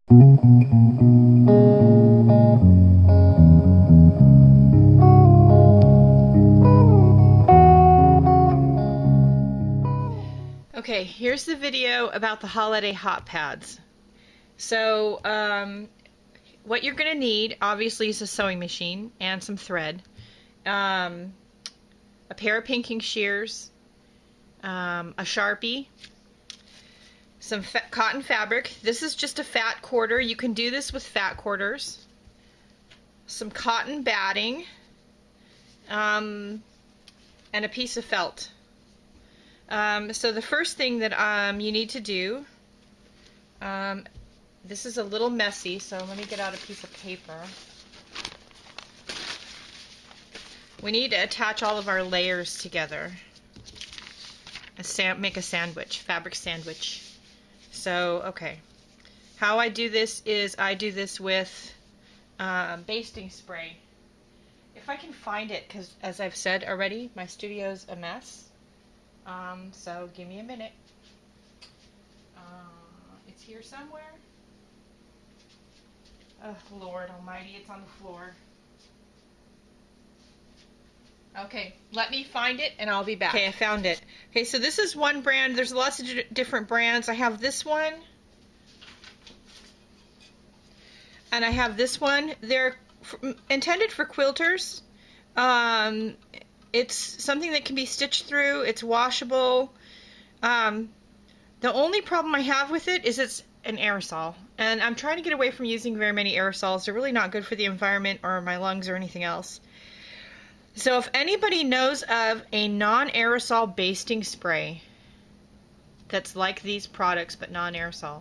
Okay, here's the video about the holiday Hotpads. So, what you're going to need, obviously, is a sewing machine and some thread, a pair of pinking shears, a Sharpie, some cotton fabric. This is just a fat quarter. You can do this with fat quarters. Some cotton batting, and a piece of felt. So the first thing that you need to do, this is a little messy, so let me get out a piece of paper. We need to attach all of our layers together. Make a sandwich, fabric sandwich. So, okay. How I do this is I do this with basting spray. If I can find it, because as I've said already, my studio's a mess. So give me a minute. It's here somewhere. Oh, Lord Almighty, it's on the floor. Okay, let me find it and I'll be back. Okay, I found it. Okay, so this is one brand. There's lots of different brands. I have this one. And I have this one. They're intended for quilters. It's something that can be stitched through. It's washable. The only problem I have with it is it's an aerosol. And I'm trying to get away from using very many aerosols. They're really not good for the environment or my lungs or anything else. So if anybody knows of a non-aerosol basting spray that's like these products but non-aerosol,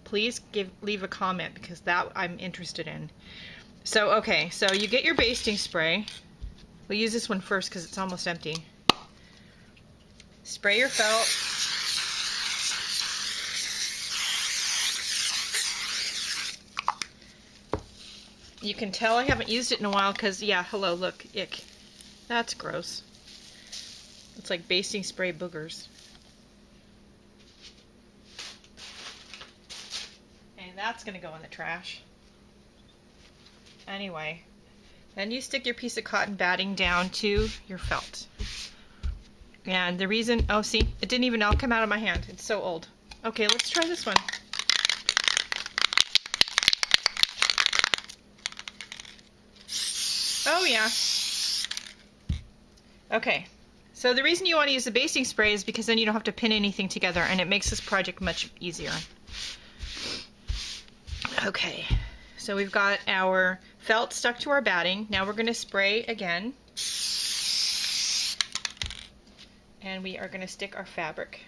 please leave a comment, because that I'm interested in. So okay, so you get your basting spray. We'll use this one first because it's almost empty. Spray your felt. You can tell I haven't used it in a while because, yeah, hello, look, ick. That's gross. It's like basting spray boogers. And that's going to go in the trash. Anyway, then you stick your piece of cotton batting down to your felt. And the reason, oh, see, it didn't even all come out of my hand. It's so old. Okay, let's try this one. Oh, yeah. Okay, so the reason you want to use the basting spray is because then you don't have to pin anything together, and it makes this project much easier. Okay, so we've got our felt stuck to our batting. Now we're going to spray again. And we are going to stick our fabric.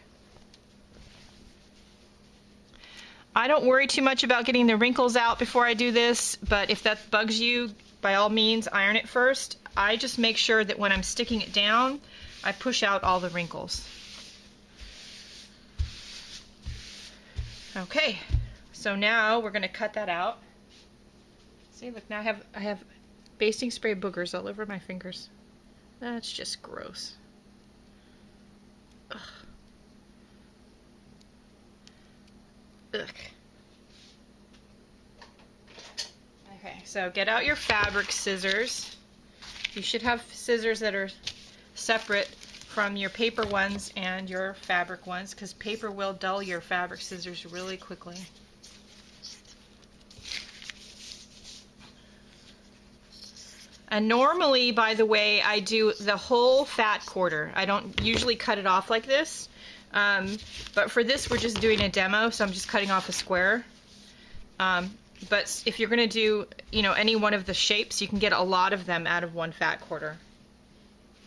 I don't worry too much about getting the wrinkles out before I do this, but if that bugs you, by all means, iron it first. I just make sure that when I'm sticking it down, I push out all the wrinkles. Okay, so now we're going to cut that out. See, look, now I have basting spray boogers all over my fingers. That's just gross. Ugh. Ugh. Okay, so get out your fabric scissors. You should have scissors that are separate from your paper ones and your fabric ones, because paper will dull your fabric scissors really quickly. And normally, by the way, I do the whole fat quarter. I don't usually cut it off like this. But for this, we're just doing a demo, so I'm just cutting off a square. But if you're going to do, you know, any one of the shapes, you can get a lot of them out of one fat quarter.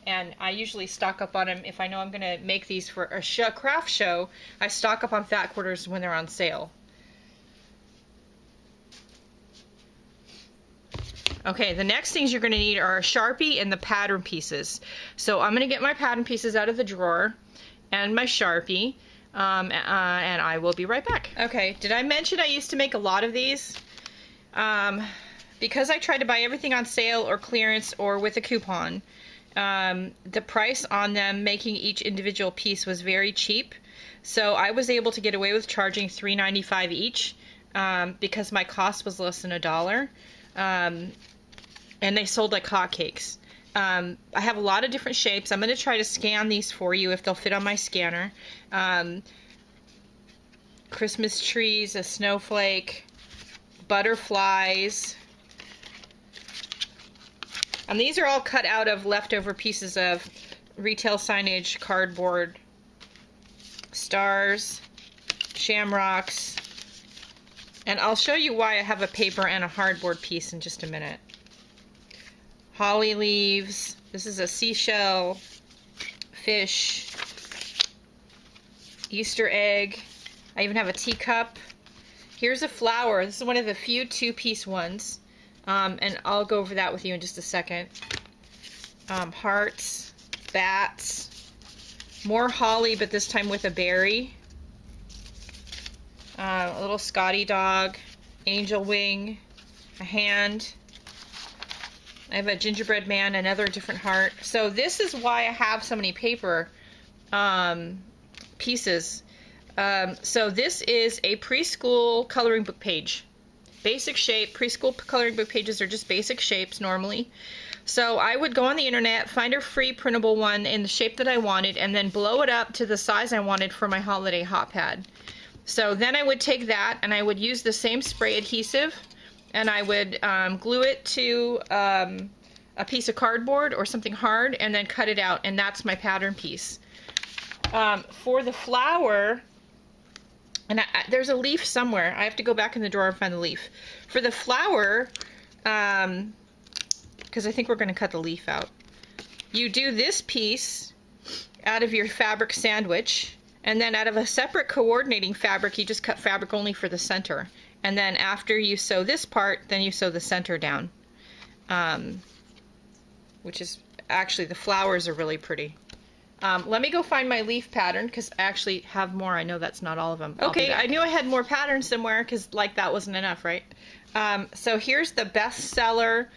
And I usually stock up on them if I know I'm going to make these for a craft show. I stock up on fat quarters when they're on sale. Okay, the next things you're going to need are a Sharpie and the pattern pieces. So I'm going to get my pattern pieces out of the drawer and my Sharpie. And I will be right back. Okay, did I mention I used to make a lot of these? Because I tried to buy everything on sale or clearance or with a coupon, the price on them making each individual piece was very cheap. So I was able to get away with charging $3.95 each. because my cost was less than $1. And they sold like hotcakes. I have a lot of different shapes. I'm going to try to scan these for you if they'll fit on my scanner. Christmas trees, a snowflake, butterflies. And these are all cut out of leftover pieces of retail signage, cardboard, stars, shamrocks. And I'll show you why I have a paper and a hardboard piece in just a minute. Holly leaves. This is a seashell, fish, Easter egg. I even have a teacup. Here's a flower. This is one of the few two-piece ones. And I'll go over that with you in just a second. Hearts, bats, more holly, but this time with a berry. A little Scotty dog, angel wing, a hand. I have a gingerbread man, another different heart. So this is why I have so many paper pieces. So this is a preschool coloring book page. Basic shape. Preschool coloring book pages are just basic shapes normally. So I would go on the internet, find a free printable one in the shape that I wanted, and then blow it up to the size I wanted for my holiday hot pad. So then I would take that and I would use the same spray adhesive and I would glue it to a piece of cardboard or something hard and then cut it out, and that's my pattern piece. For the flower, and there's a leaf somewhere. I have to go back in the drawer and find the leaf. For the flower, because I think we're going to cut the leaf out, you do this piece out of your fabric sandwich, and then out of a separate coordinating fabric, you just cut fabric only for the center. And then after you sew this part, then you sew the center down. Which is, actually, the flowers are really pretty. Let me go find my leaf pattern, because I actually have more. I know that's not all of them. Okay, I knew I had more patterns somewhere, because like that wasn't enough, right? So here's the bestseller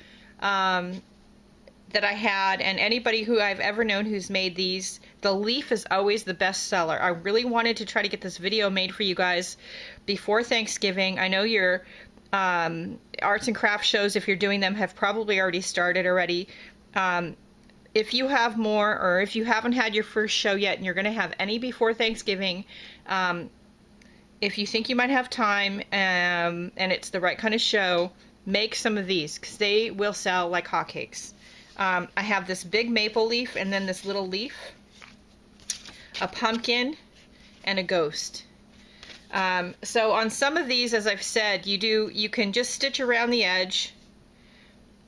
that I had, and anybody who I've ever known who's made these, the leaf is always the best seller. I really wanted to try to get this video made for you guys before Thanksgiving. I know your arts and crafts shows, if you're doing them, have probably already started already. If you have more, or if you haven't had your first show yet and you're going to have any before Thanksgiving, if you think you might have time and it's the right kind of show, make some of these, because they will sell like hotcakes. I have this big maple leaf and then this little leaf, a pumpkin, and a ghost. So on some of these, as I've said, you can just stitch around the edge.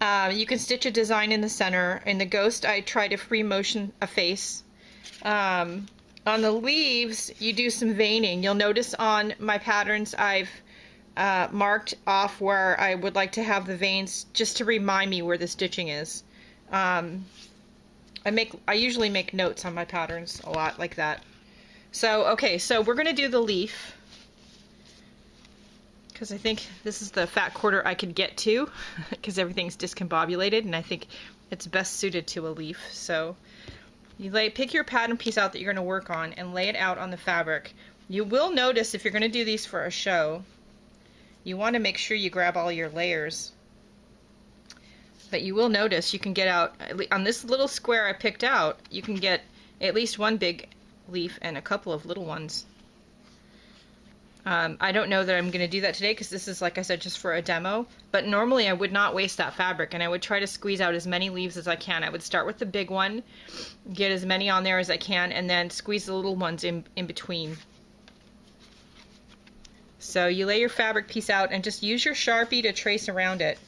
You can stitch a design in the center. In the ghost, I try to free motion a face. On the leaves, you do some veining. You'll notice on my patterns, I've marked off where I would like to have the veins, just to remind me where the stitching is. I usually make notes on my patterns a lot like that. So, okay, so we're going to do the leaf, because I think this is the fat quarter I could get to, because everything's discombobulated, and I think it's best suited to a leaf. So you pick your pattern piece out that you're going to work on and lay it out on the fabric. You will notice, if you're going to do these for a show, you want to make sure you grab all your layers. But you will notice you can get out, on this little square I picked out, you can get at least one big leaf and a couple of little ones. I don't know that I'm going to do that today, because this is, like I said, just for a demo. But normally I would not waste that fabric, and I would try to squeeze out as many leaves as I can. I would start with the big one, get as many on there as I can, and then squeeze the little ones in between. So you lay your fabric piece out and just use your Sharpie to trace around it.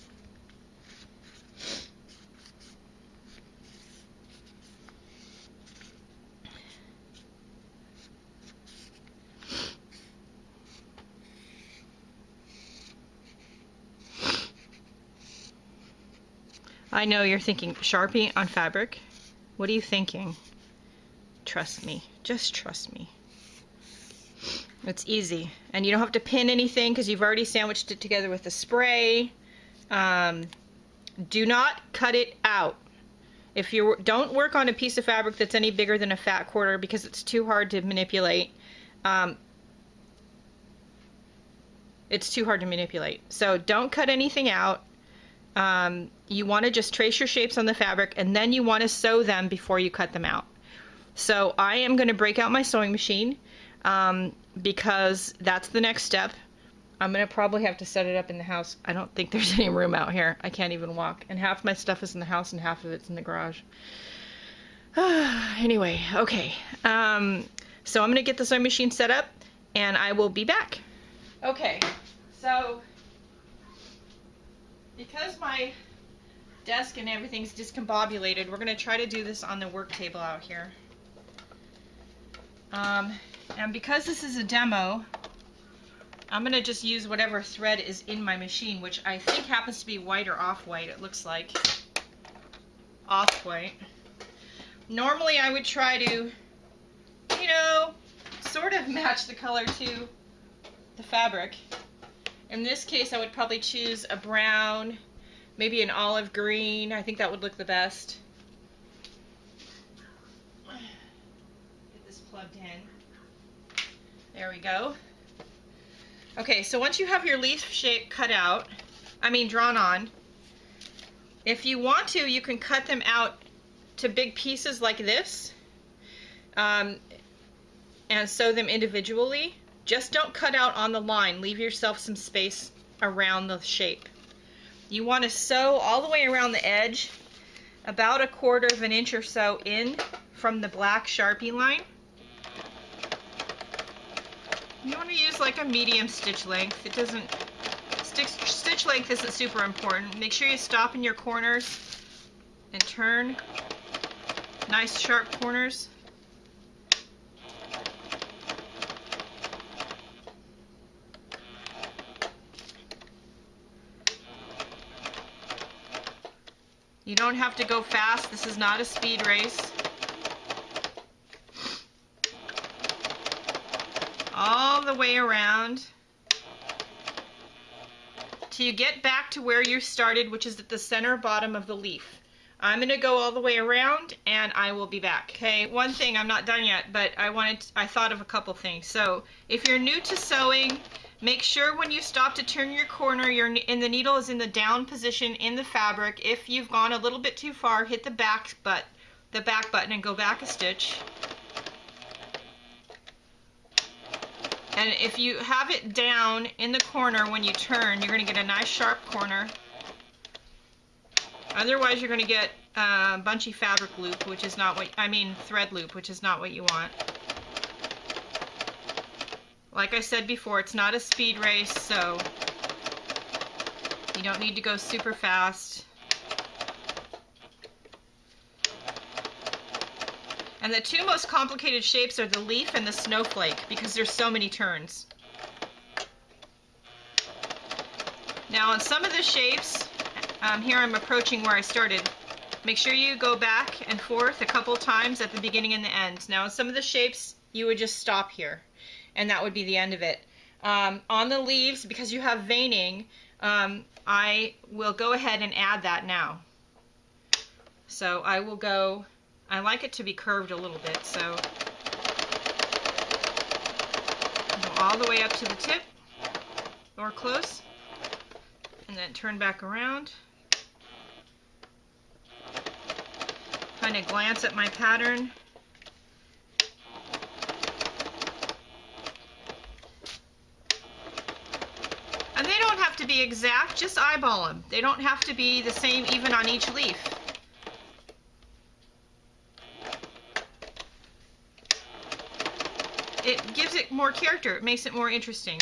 I know you're thinking, Sharpie on fabric? What are you thinking? Trust me. Just trust me. It's easy. And you don't have to pin anything, because you've already sandwiched it together with the spray. Do not cut it out. If you don't work on a piece of fabric that's any bigger than a fat quarter, because it's too hard to manipulate. It's too hard to manipulate. So don't cut anything out. You want to just trace your shapes on the fabric, and then you want to sew them before you cut them out. So I am going to break out my sewing machine because that's the next step. I'm going to probably have to set it up in the house. I don't think there's any room out here. I can't even walk. And half my stuff is in the house and half of it's in the garage. Anyway, okay. So I'm going to get the sewing machine set up and I will be back. Okay, so because my desk and everything's discombobulated, we're going to try to do this on the work table out here. And because this is a demo, I'm going to just use whatever thread is in my machine, which I think happens to be white or off-white, it looks like. Off-white. Normally I would try to, you know, sort of match the color to the fabric. In this case I would probably choose a brown, maybe an olive green. I think that would look the best. Get this plugged in. There we go. Okay, so once you have your leaf shape cut out, drawn on, if you want to, you can cut them out to big pieces like this and sew them individually. Just don't cut out on the line. Leave yourself some space around the shape. You want to sew all the way around the edge, about 1/4 of an inch or so in from the black Sharpie line. You want to use like a medium stitch length. It doesn't, stitch length isn't super important. Make sure you stop in your corners and turn. Nice sharp corners. You don't have to go fast. This is not a speed race. All the way around till you get back to where you started, which is at the center bottom of the leaf. I'm going to go all the way around and I will be back. Okay, one thing, I'm not done yet, but I thought of a couple things. So if you're new to sewing, make sure when you stop to turn your corner, the needle is in the down position in the fabric. If you've gone a little bit too far, hit the back button and go back a stitch. And if you have it down in the corner when you turn, you're going to get a nice sharp corner. Otherwise, you're going to get bunchy fabric loop, which is not what, thread loop, which is not what you want. Like I said before, it's not a speed race, so you don't need to go super fast. And the two most complicated shapes are the leaf and the snowflake, because there's so many turns. Now on some of the shapes, here I'm approaching where I started. Make sure you go back and forth a couple times at the beginning and the end. Now on some of the shapes, you would just stop here, and that would be the end of it. On the leaves, because you have veining, I will go ahead and add that now. So I will go, I like it to be curved a little bit, so go all the way up to the tip, or close, and then turn back around. Kind of glance at my pattern. And they don't have to be exact, just eyeball them. They don't have to be the same even on each leaf. It gives it more character, it makes it more interesting.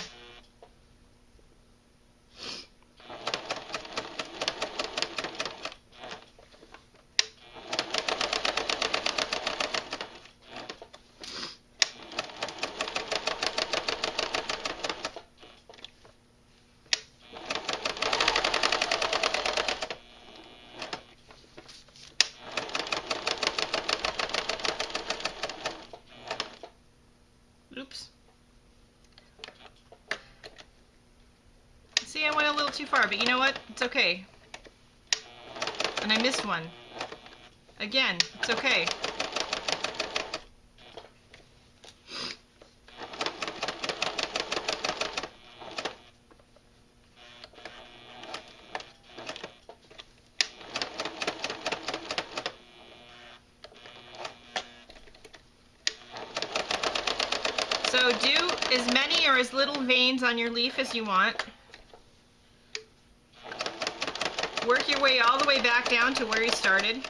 Oops. See, I went a little too far, but you know what? It's okay. And I missed one. Again, it's okay. So do as many or as little veins on your leaf as you want. Work your way all the way back down to where you started.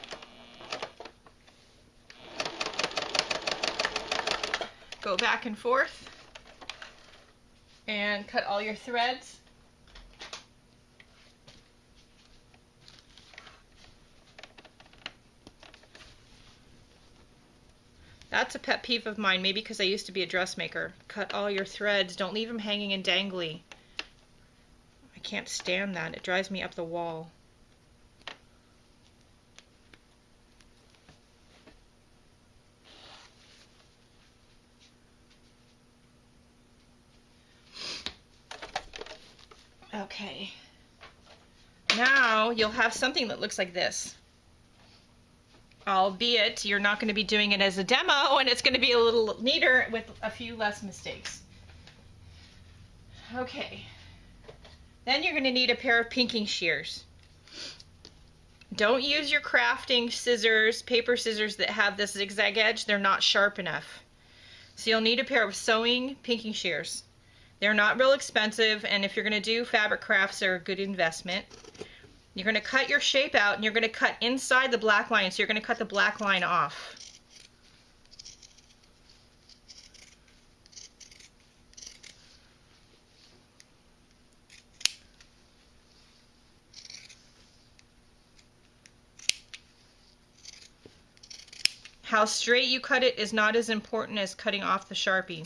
Go back and forth and cut all your threads. That's a pet peeve of mine, maybe because I used to be a dressmaker. Cut all your threads. Don't leave them hanging and dangly. I can't stand that. It drives me up the wall. Okay. Now you'll have something that looks like this. Albeit you're not going to be doing it as a demo, and it's going to be a little neater with a few less mistakes. Okay. Then you're going to need a pair of pinking shears. Don't use your crafting scissors, paper scissors that have this zigzag edge. They're not sharp enough. So you'll need a pair of sewing pinking shears. They're not real expensive, and if you're going to do fabric crafts, they're a good investment. You're going to cut your shape out, and you're going to cut inside the black line, so you're going to cut the black line off. How straight you cut it is not as important as cutting off the Sharpie.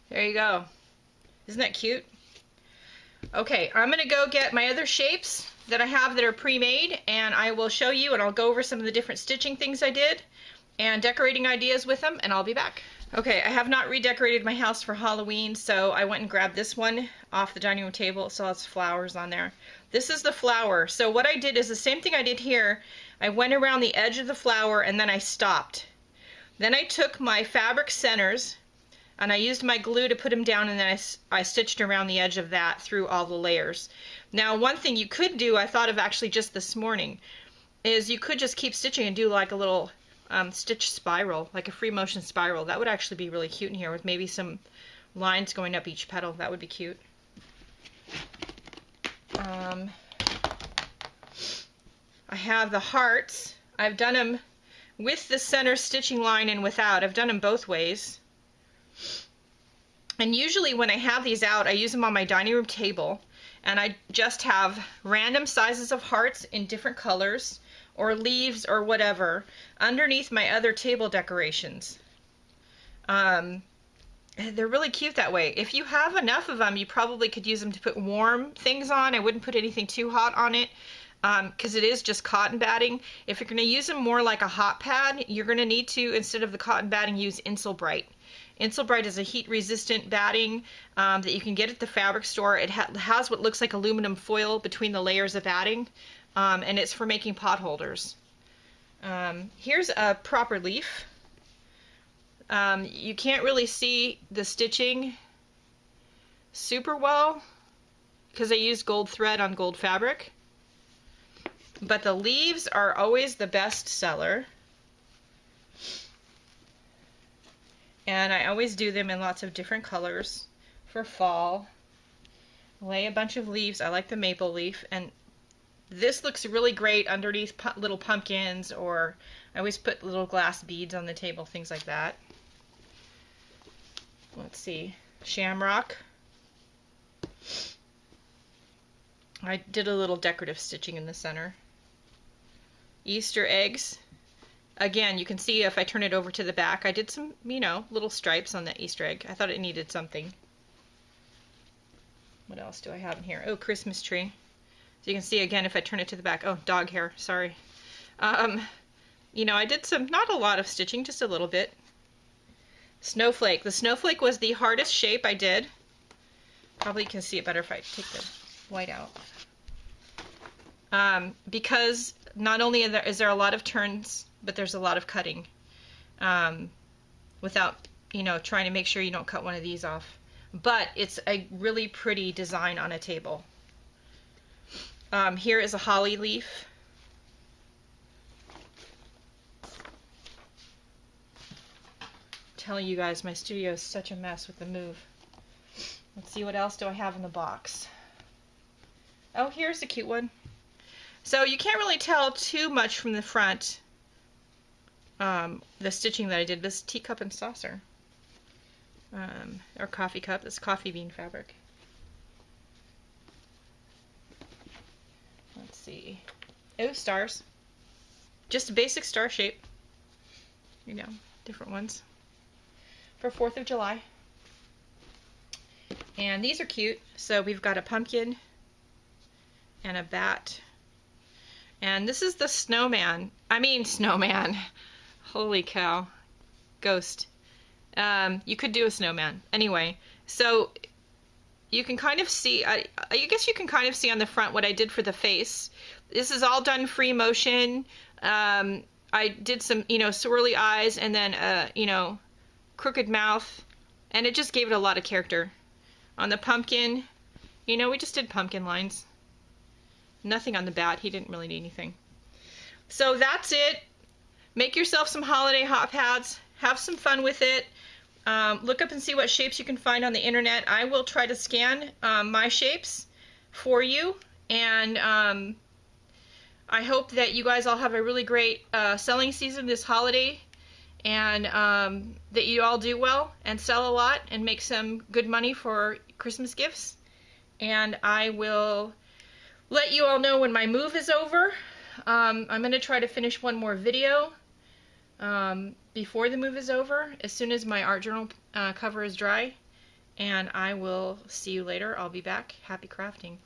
There you go. Isn't that cute? Okay, I'm going to go get my other shapes that I have that are pre-made, and I will show you, and I'll go over some of the different stitching things I did and decorating ideas with them, and I'll be back. Okay, I have not redecorated my house for Halloween, so I went and grabbed this one off the dining room table. It still has flowers on there. This is the flower. So what I did is the same thing I did here. I went around the edge of the flower, and then I stopped. Then I took my fabric centers, and I used my glue to put them down, and then I stitched around the edge of that through all the layers. Now, one thing you could do, I thought of actually just this morning, is you could just keep stitching and do like a little stitch spiral, like a free motion spiral. That would actually be really cute in here with maybe some lines going up each petal. That would be cute. I have the hearts. I've done them with the center stitching line and without. I've done them both ways. And usually when I have these out, I use them on my dining room table, and I just have random sizes of hearts in different colors or leaves or whatever underneath my other table decorations. They're really cute that way. If you have enough of them, you probably could use them to put warm things on. I wouldn't put anything too hot on it because it is just cotton batting. If you're going to use them more like a hot pad, you're going to need to, instead of the cotton batting, use Insulbright. Insulbright is a heat-resistant batting that you can get at the fabric store. It has what looks like aluminum foil between the layers of batting, and it's for making pot holders. Here's a proper leaf. You can't really see the stitching super well because I used gold thread on gold fabric, but the leaves are always the best seller. And I always do them in lots of different colors for fall. Lay a bunch of leaves. I like the maple leaf. And this looks really great underneath little pumpkins, or I always put little glass beads on the table, things like that. Let's see. Shamrock. I did a little decorative stitching in the center. Easter eggs. Again, you can see if I turn it over to the back, I did some, little stripes on the Easter egg. I thought it needed something. What else do I have in here? Oh, Christmas tree. So you can see again if I turn it to the back. Oh, dog hair, sorry. You know, I did some, not a lot of stitching, just a little bit. Snowflake. The snowflake was the hardest shape I did. Probably can see it better if I take the white out. Because not only is there a lot of turns, but there's a lot of cutting. Without, you know, trying to make sure you don't cut one of these off. But it's a really pretty design on a table. Here is a holly leaf. Telling you guys my studio is such a mess with the move. Let's see, what else do I have in the box? Oh, here's a cute one. So you can't really tell too much from the front, the stitching that I did. This teacup and saucer, or coffee cup. This coffee bean fabric. Let's see. Oh, stars. Just a basic star shape. You know, different ones. For 4th of July. And these are cute. So we've got a pumpkin and a bat. And this is the snowman. I mean snowman. Holy cow. Ghost. You could do a snowman. Anyway, so you can kind of see, I guess you can kind of see on the front what I did for the face. This is all done free motion. I did some, you know, swirly eyes and then, you know, crooked mouth, and it just gave it a lot of character. On the pumpkin, you know, we just did pumpkin lines. Nothing on the bat. He didn't really need anything. So that's it. Make yourself some holiday hot pads. Have some fun with it. Look up and see what shapes you can find on the internet. I will try to scan my shapes for you, and I hope that you guys all have a really great selling season this holiday, and that you all do well and sell a lot and make some good money for Christmas gifts. And I will let you all know when my move is over. I'm going to try to finish one more video before the move is over, as soon as my art journal cover is dry. And I will see you later. I'll be back. Happy crafting.